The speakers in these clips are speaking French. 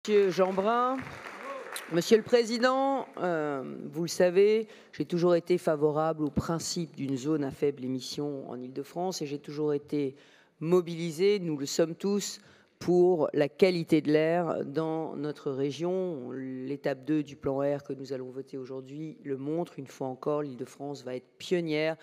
Monsieur Jeanbrun, Monsieur le Président, vous le savez, j'ai toujours été favorable au principe d'une zone à faible émission en Île-de-France et j'ai toujours été mobilisé, nous le sommes tous, pour la qualité de l'air dans notre région. L'étape 2 du plan air que nous allons voter aujourd'hui le montre. Une fois encore, l'Île-de-France va être pionnière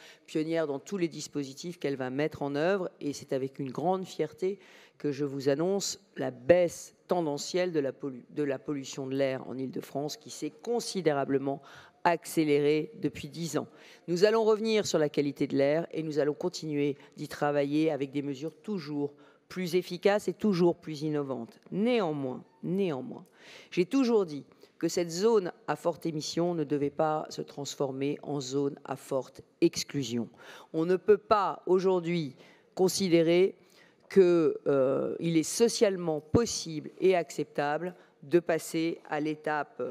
dans tous les dispositifs qu'elle va mettre en œuvre. Et c'est avec une grande fierté que je vous annonce la baisse tendancielle de la pollution de l'air en Île-de-France qui s'est considérablement accélérée depuis 10 ans. Nous allons revenir sur la qualité de l'air et nous allons continuer d'y travailler avec des mesures toujours plus efficaces et toujours plus innovantes. Néanmoins, j'ai toujours dit que cette zone à forte émission ne devait pas se transformer en zone à forte exclusion. On ne peut pas aujourd'hui considérer qu'il est socialement possible et acceptable de passer à l'étape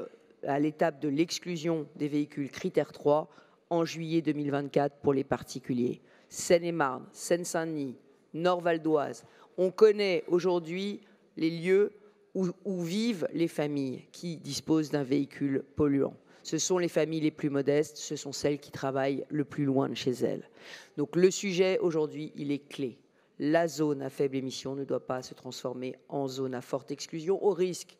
de l'exclusion des véhicules critère 3 en juillet 2024 pour les particuliers. Seine-et-Marne, Seine-Saint-Denis, Nord-Val d'Oise, on connaît aujourd'hui les lieux où vivent les familles qui disposent d'un véhicule polluant. Ce sont les familles les plus modestes, ce sont celles qui travaillent le plus loin de chez elles. Donc le sujet aujourd'hui, il est clé. La zone à faible émission ne doit pas se transformer en zone à forte exclusion au risque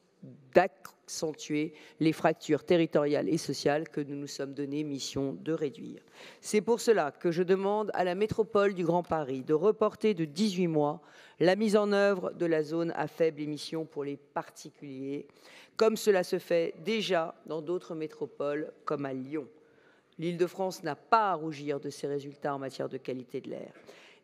d'accentuer les fractures territoriales et sociales que nous nous sommes donné mission de réduire. C'est pour cela que je demande à la métropole du Grand Paris de reporter de 18 mois la mise en œuvre de la zone à faible émission pour les particuliers, comme cela se fait déjà dans d'autres métropoles comme à Lyon. L'Île-de-France n'a pas à rougir de ses résultats en matière de qualité de l'air.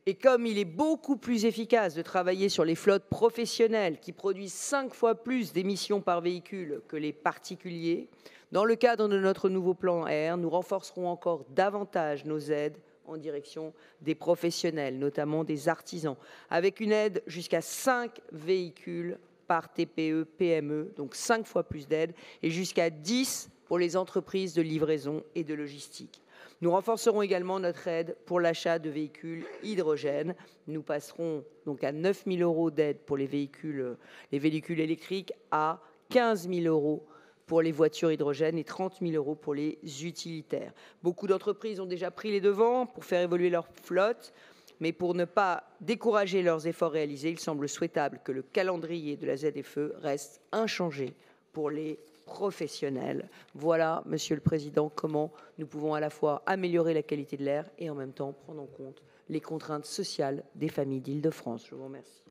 Et comme il est beaucoup plus efficace de travailler sur les flottes professionnelles qui produisent 5 fois plus d'émissions par véhicule que les particuliers, dans le cadre de notre nouveau plan air, nous renforcerons encore davantage nos aides en direction des professionnels, notamment des artisans, avec une aide jusqu'à 5 véhicules par TPE, PME, donc 5 fois plus d'aide, et jusqu'à 10 pour les entreprises de livraison et de logistique. Nous renforcerons également notre aide pour l'achat de véhicules hydrogène. Nous passerons donc à 9 000 € d'aide pour les véhicules électriques, à 15 000 € pour les voitures hydrogène et 30 000 € pour les utilitaires. Beaucoup d'entreprises ont déjà pris les devants pour faire évoluer leur flotte, mais pour ne pas décourager leurs efforts réalisés, il semble souhaitable que le calendrier de la ZFE reste inchangé pour les professionnels. Voilà, Monsieur le Président, comment nous pouvons à la fois améliorer la qualité de l'air et en même temps prendre en compte les contraintes sociales des familles d'Île-de-France. Je vous remercie.